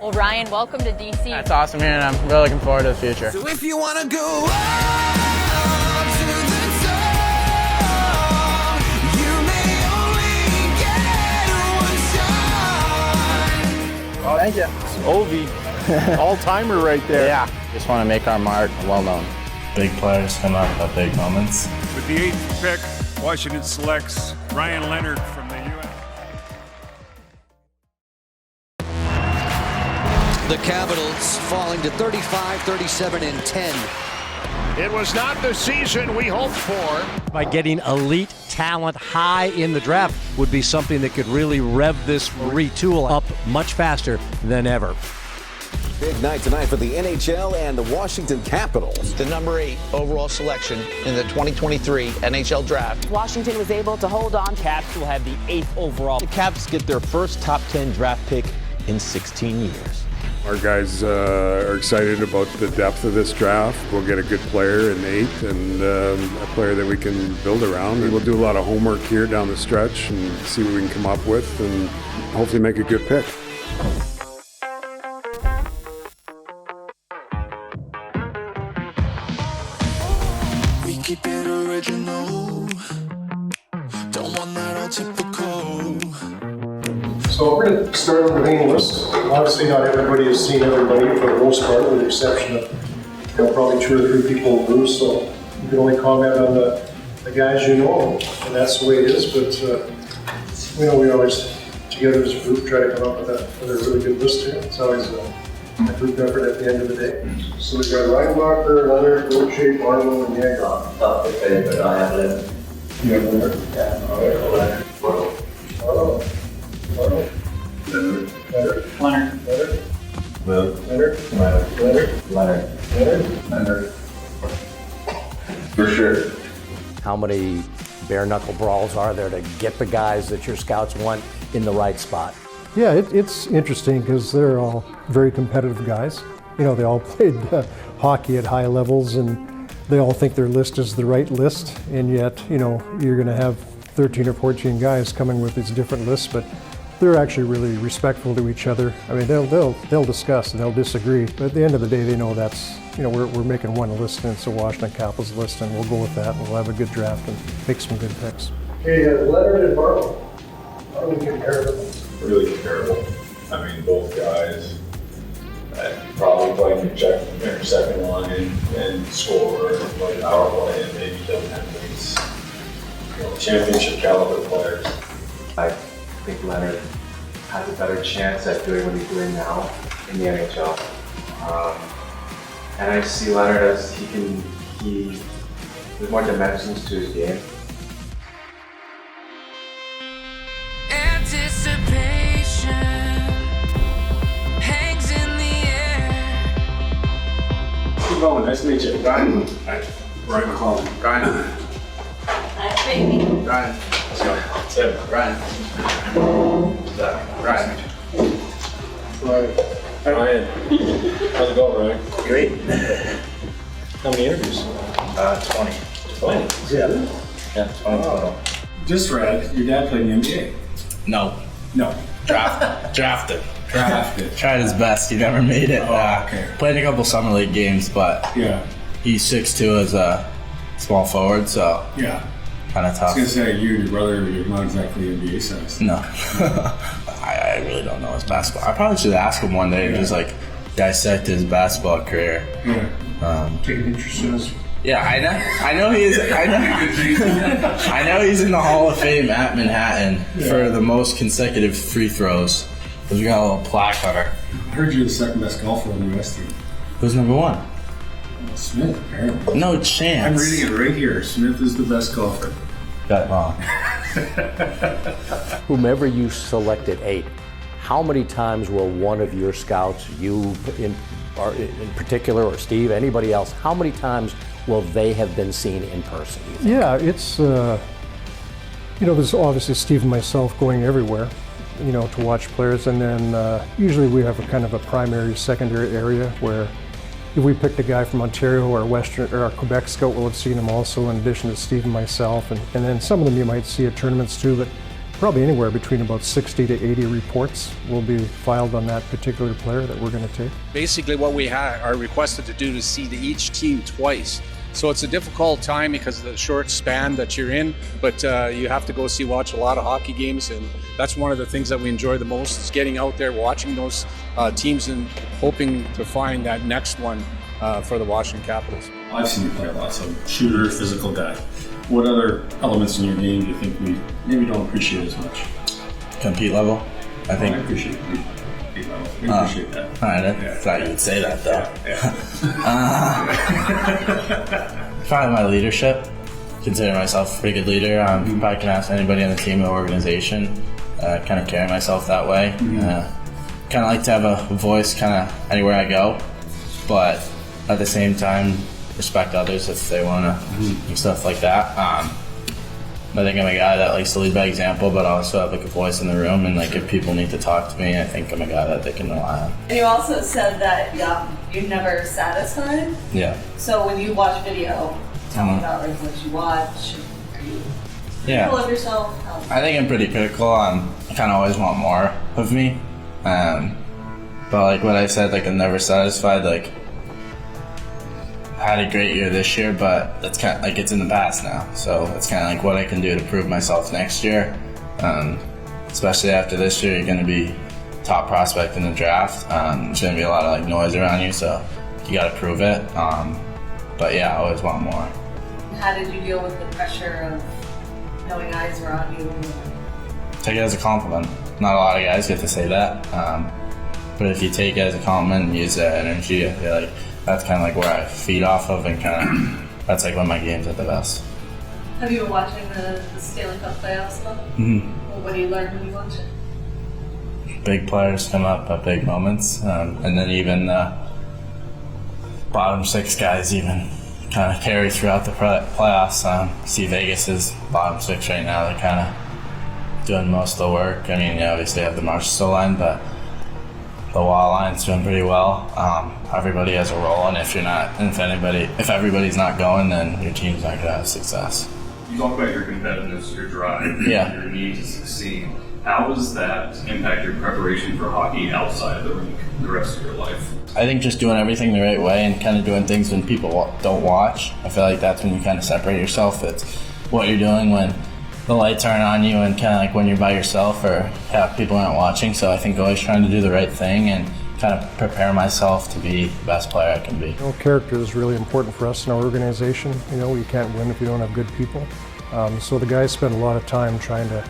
Well, Ryan, welcome to DC. That's awesome, man. I'm really looking forward to the future. So if you want to go up to the top, you may only get one shot. Oh, thank you. Ovi, all-timer right there. Yeah. Just want to make our mark well-known. Big players come out with big moments. With the 8th pick, Washington selects Ryan Leonard from the U.S. The Capitals falling to 35, 37, and 10. It was not the season we hoped for. By getting elite talent high in the draft would be something that could really rev this retool up much faster than ever. Big night tonight for the NHL and the Washington Capitals. The number 8 overall selection in the 2023 NHL Draft. Washington was able to hold on. Caps will have the 8th overall. The Caps get their first top 10 draft pick in 16 years. Our guys are excited about the depth of this draft. We'll get a good player in 8th and a player that we can build around. And we'll do a lot of homework here down the stretch and see what we can come up with and hopefully make a good pick. We keep it original. Don't want that all typical. So we're going to start on the main list. Obviously, not everybody has seen everybody for the most part, with the exception of probably 2 or 3 people in Bruce. So you can only comment on the guys you know, and that's the way it is. But we always together as a group try to come up with a really good list here. It's always a group effort at the end of the day. So we've got Reinbacher, Leonard, Gauthier, Barlow, and Yagon. Tough to say, but I have Leonard. You have Leonard? Yeah, all right, Leonard. Barlow. Leonard. Leonard. Leonard. Leonard. For sure. How many bare knuckle brawls are there to get the guys that your scouts want in the right spot? Yeah, it's interesting because they're all very competitive guys. They all played hockey at high levels and they all think their list is the right list. And yet, you're going to have 13 or 14 guys coming with these different lists, but they're actually really respectful to each other. I mean, they'll discuss and they'll disagree, but at the end of the day, they know that's, we're making one list and it's a Washington Capitals list, and we'll go with that and we'll have a good draft and make some good picks. Okay, Leonard and Barlow. How do we compare them? Really comparable. I mean, both guys probably play their second line and score and play power play and maybe don't have these championship caliber players. I think Leonard has a better chance at doing what he's doing now in the NHL. And I see Leonard as there's more dimensions to his game. Anticipation hangs in the air. Keep going. Nice to meet you. Ryan. Ryan McClellan. Ryan. Nice baby. Ryan. Let's go. Tim. Ryan. Ryan. Ryan. How's it going, Ryan? Great. How many interviews? 20. 20? Yeah. Yeah, 20 total. Just read, your dad played in the NBA. No. Drafted. Tried his best. He never made it. Okay. Played a couple summer league games, but he's 6'2" as a small forward, so kind of tough. I was going to say, you and your brother, you're not exactly NBA size. No. I really don't know his basketball. I probably should ask him one day and just dissect his basketball career. Take an interest in us. Yeah, I know he is. I know he's in the Hall of Fame at Manhattan for the most consecutive free throws. Because we got a little plaque on her. I heard you're the second best golfer on the U.S. team. Who's number 1? Smith, apparently. No chance. I'm reading it right here. Smith is the best golfer. Got it wrong. Whomever you select at 8, how many times will one of your scouts, you in particular, or Steve, anybody else, how many times will they have been seen in person? Yeah, it's, there's obviously Steve and myself going everywhere, to watch players. And then usually we have a kind of a primary, secondary area where if we picked a guy from Ontario or our Quebec scout will have seen him also, in addition to Steve and myself. And then some of them you might see at tournaments too, but probably anywhere between about 60 to 80 reports will be filed on that particular player that we're going to take. Basically what we are requested to do is see each team twice. So it's a difficult time because of the short span that you're in, but you have to go watch a lot of hockey games, and that's one of the things that we enjoy the most is getting out there, watching those teams and hoping to find that next one for the Washington Capitals. I've seen you play a lot, so shooter, physical guy. What other elements in your game do you think we maybe don't appreciate as much? Compete level, I think. I appreciate compete level. We appreciate that. All right, I thought you'd say that though. Probably my leadership. Consider myself a pretty good leader. Probably can ask anybody on the team or organization. Kind of carry myself that way. Kind of like to have a voice kind of anywhere I go, but at the same time, respect others if they want to do stuff like that. I think I'm a guy that likes to lead by example, but also have like a voice in the room, and like if people need to talk to me, I think I'm a guy that they can rely on. And you also said that you're never satisfied. Yeah. So when you watch video, tell me about like what you watch. Are you critical of yourself? I think I'm pretty critical. I kind of always want more of me. But like what I said, like I'm never satisfied. Like I had a great year this year, but it's kind of like it's in the past now. So it's kind of like what I can do to prove myself next year. Especially after this year, you're going to be top prospect in the draft. There's going to be a lot of like noise around you, so you got to prove it. But yeah, I always want more. How did you deal with the pressure of knowing eyes were on you? Take it as a compliment. Not a lot of guys get to say that. But if you take it as a compliment and use that energy, I feel like that's kind of like where I feed off of, and kind of that's like when my game's at the best. Have you been watching the Stanley Cup playoffs though? Well, what do you learn when you watch it? Big players come up at big moments, and then even bottom six guys even kind of carry throughout the playoffs. See Vegas's bottom six right now, they're kind of doing most of the work. I mean, you obviously have the Marshall line, but the wall line's doing pretty well. Everybody has a role, and if everybody's not going, then your team's not gonna have success. You talk about your competitiveness, your drive, your need to succeed. How does that impact your preparation for hockey outside of the rink the rest of your life? I think just doing everything the right way and kind of doing things when people don't watch. I feel like that's when you kind of separate yourself. It's what you're doing when the lights aren't on you, and kind of like when you're by yourself or people aren't watching. So I think always trying to do the right thing and kind of prepare myself to be the best player I can be. Character is really important for us in our organization. You can't win if you don't have good people. So the guys spend a lot of time trying to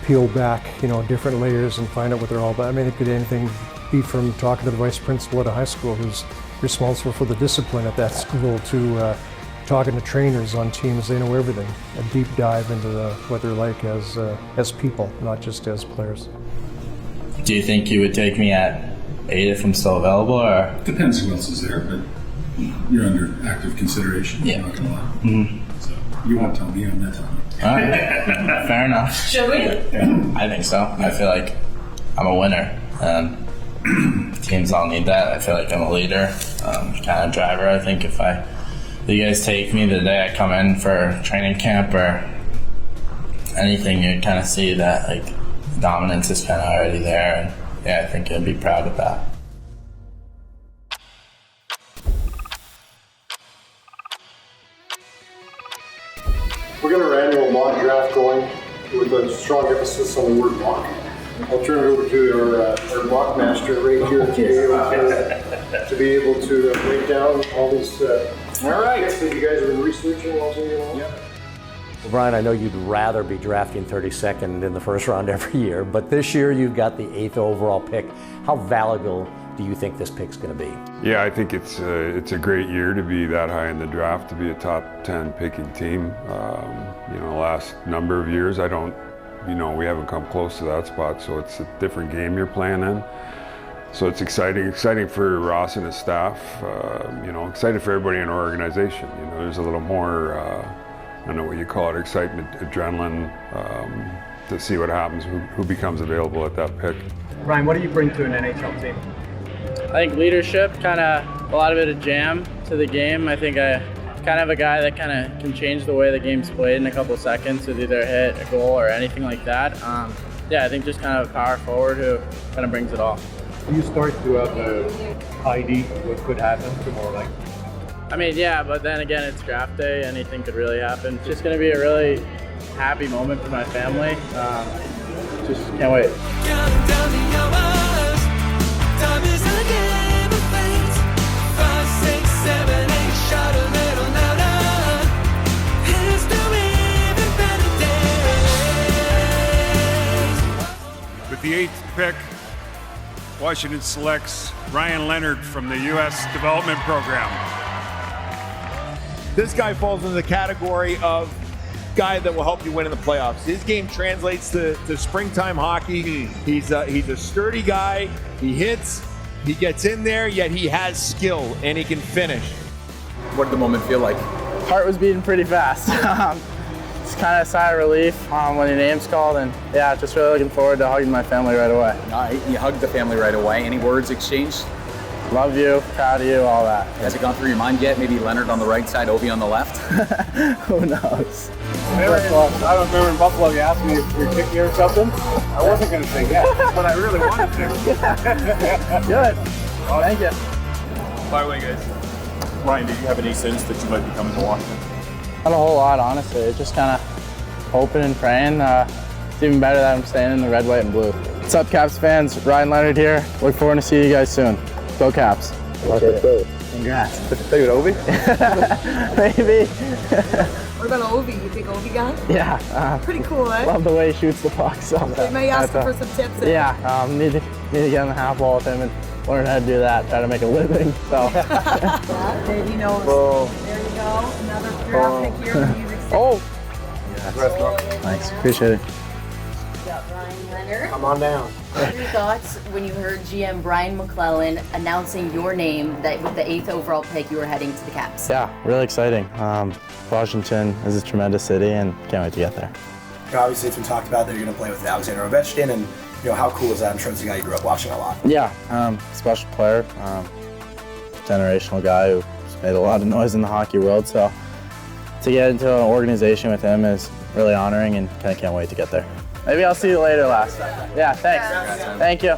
peel back, different layers and find out what they're all about. I mean, it could anything be from talking to the vice principal at a high school who's responsible for the discipline at that school to talking to trainers on teams. They know everything. A deep dive into what they're like as people, not just as players. Do you think you would take me at 8 if I'm still available, or? Depends who else is there, but you're under active consideration. Yeah. I'm not gonna lie. So you won't tell me, I'm not telling you. All right. Fair enough. Should we? Yeah. I think so. I feel like I'm a winner. Teams all need that. I feel like I'm a leader, kind of driver. I think if you guys take me the day I come in for training camp or anything, you kind of see that like dominance is kind of already there, and I think I'd be proud of that. We're going to our annual mock draft going with a strong emphasis on the word mock. I'll turn it over to our mock master right here to be able to break down all these picks that you guys have been researching all day long. Well, Brian, I know you'd rather be drafting 32nd in the first round every year, but this year you've got the 8th overall pick. How valuable do you think this pick's going to be? Yeah, I think it's a great year to be that high in the draft, to be a top 10 picking team. The last number of years, we haven't come close to that spot, so it's a different game you're playing in. So it's exciting for Ross and his staff. Excited for everybody in our organization. There's a little more, I don't know what you call it, excitement, adrenaline, to see what happens, who becomes available at that pick. Ryan, what do you bring to an NHL team? I think leadership, kind of a lot of it a jam to the game. I think I kind of a guy that kind of can change the way the game's played in a couple seconds with either a hit, a goal, or anything like that. Yeah, I think just kind of a power forward who kind of brings it all. You start to have the ID of what could happen tomorrow night. I mean, yeah, but then again, it's draft day. Anything could really happen. It's just going to be a really happy moment for my family. Just can't wait. With the 8th pick, Washington selects Ryan Leonard from the U.S. Development Program. This guy falls into the category of guy that will help you win in the playoffs. His game translates to springtime hockey. He's a sturdy guy. He hits, he gets in there, yet he has skill and he can finish. What did the moment feel like? Heart was beating pretty fast. It's kind of a sigh of relief when your name's called, and yeah, just really looking forward to hugging my family right away. You hugged the family right away. Any words exchanged? Love you, proud of you, all that. Has it gone through your mind yet? Maybe Leonard on the right side, Ovi on the left? Who knows? I don't remember in Buffalo you asked me if you're kicking or something. I wasn't going to say yes, but I really wanted to. Good. Thank you. By the way, guys, Ryan, did you have any sense that you might be coming to Washington? Not a whole lot, honestly. Just kind of hoping and praying. It's even better that I'm staying in the red, white, and blue. What's up, Caps fans? Ryan Leonard here. Look forward to seeing you guys soon. Go Caps. Okay. Congrats. Play with Ovi? Maybe. What about Ovi? You think Ovi got it? Yeah. Pretty cool, eh? Love the way he shoots the puck. So They may ask him for some tips. Yeah. Need to get on the half wall with him and learn how to do that. Try to make a living. So. Yeah, Dave, he knows. Whoa. There you go. Another draft pick here. Oh. Yes. Thanks. Appreciate it. Ryan Leonard. Come on down. What are your thoughts when you heard GM Brian McClellan announcing your name that with the 8th overall pick you were heading to the Caps? Yeah, really exciting. Washington is a tremendous city and can't wait to get there. Obviously, it's been talked about that you're going to play with Alexander Ovechkin, and how cool is that? I'm sure it's a guy you grew up watching a lot. Yeah, special player, generational guy who's made a lot of noise in the hockey world. So to get into an organization with him is really honoring, and kind of can't wait to get there. Maybe I'll see you later, Last. Yeah, thanks. Thank you.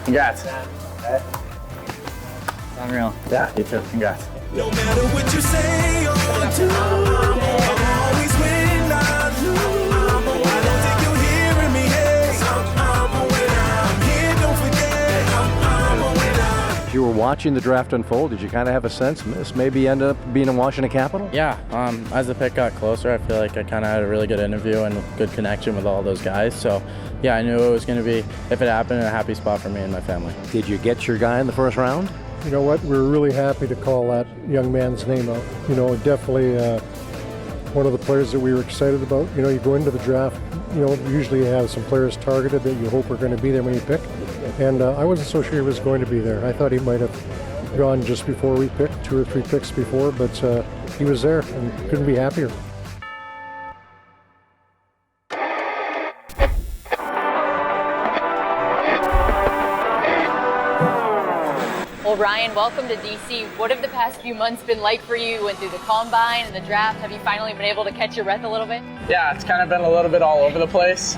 Congrats. Unreal. Yeah, you too. Congrats. No matter what you say or do, I'll always win, not lose. I don't think you're hearing me, hey. I'm a winner. I'm here, don't forget. I'm a winner. As you were watching the draft unfold, did you kind of have a sense this maybe end up being a Washington Capital? Yeah, as the pick got closer, I feel like I kind of had a really good interview and a good connection with all those guys. So, yeah, I knew it was going to be, if it happened, a happy spot for me and my family. Did you get your guy in the first round? You know what? We're really happy to call that young man's name out. Definitely one of the players that we were excited about. You go into the draft, usually you have some players targeted that you hope are going to be there when you pick. And I wasn't so sure he was going to be there. I thought he might have gone just before we picked, 2 or 3 picks before, but he was there and couldn't be happier. Well, Ryan, welcome to DC. What have the past few months been like for you? You went through the combine and the draft. Have you finally been able to catch your breath a little bit? Yeah, it's kind of been a little bit all over the place.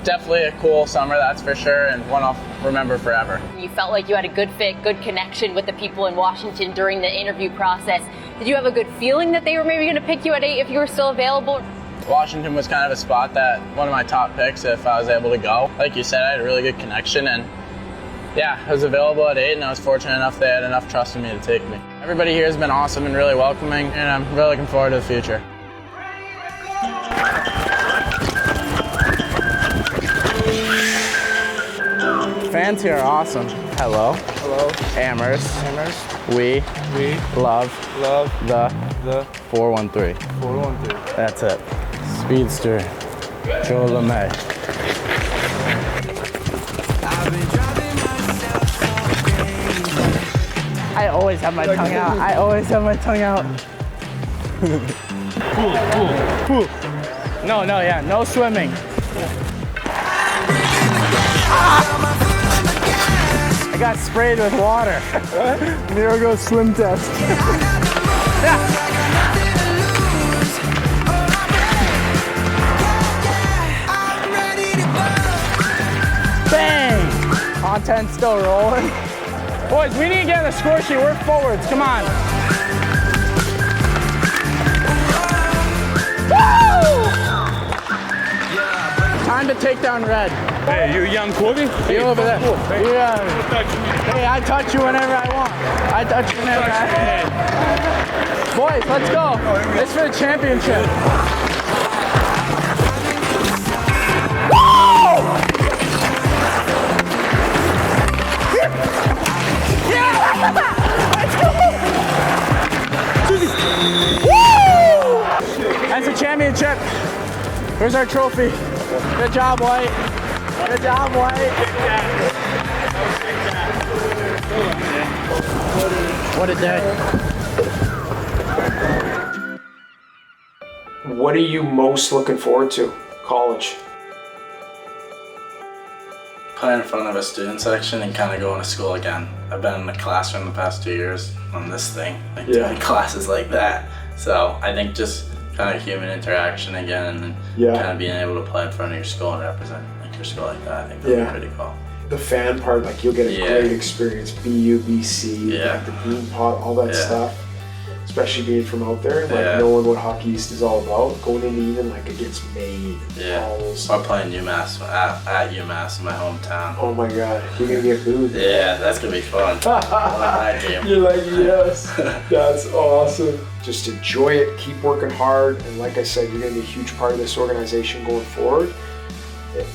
Definitely a cool summer, that's for sure, and one I'll remember forever. You felt like you had a good fit, good connection with the people in Washington during the interview process. Did you have a good feeling that they were maybe going to pick you at 8 if you were still available? Washington was kind of a spot that one of my top picks if I was able to go. Like you said, I had a really good connection, and yeah, I was available at 8, and I was fortunate enough they had enough trust in me to take me. Everybody here has been awesome and really welcoming, and I'm really looking forward to the future. Fans here are awesome. Hello. Hello. Hammers. We love the 413. 413. That's it. Speedster. Joe LeMay. I always have my tongue out. I always have my tongue out. No swimming. I got sprayed with water. Mirago swim test. Bang! Content still rolling. Boys, we need to get on the score sheet. We're forwards. Come on. Woo! Time to take down red. Hey, you young Quiggy? You over there. Hey, I touch you whenever I want. I touch you whenever I want. Boys, let's go. It's for the championship. Woo! Yeah! Let's go! Woo! That's a championship. Here's our trophy. Good job, White. Good job, White. What a day. What are you most looking forward to? College. Playing in front of a student section and kind of going to school again. I've been in the classroom the past 2 years on this thing, like doing classes like that. So I think just kind of human interaction again, and kind of being able to play in front of your school and represent like your school like that, I think that'd be pretty cool. The fan part, like you'll get a great experience. BU, BC, like the bean pot, all that stuff. Especially being from out there, like knowing what Hockey East is all about, going into even like against Maine. Or playing UMass at UMass in my hometown. Oh my God, you're gonna get booed. Yeah, that's gonna be fun. You're like, yes, that's awesome. Just enjoy it, keep working hard, and like I said, you're gonna be a huge part of this organization going forward.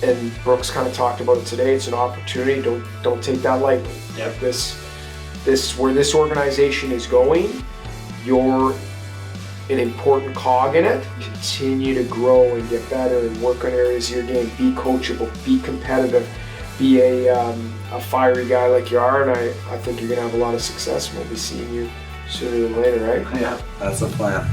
And Brooks kind of talked about it today. It's an opportunity. Don't take that lightly. Like this where this organization is going. You're an important cog in it. Continue to grow and get better and work on areas of your game. Be coachable, be competitive, be a fiery guy like you are, and I think you're gonna have a lot of success, and we'll be seeing you sooner than later, right? Yeah, that's the plan.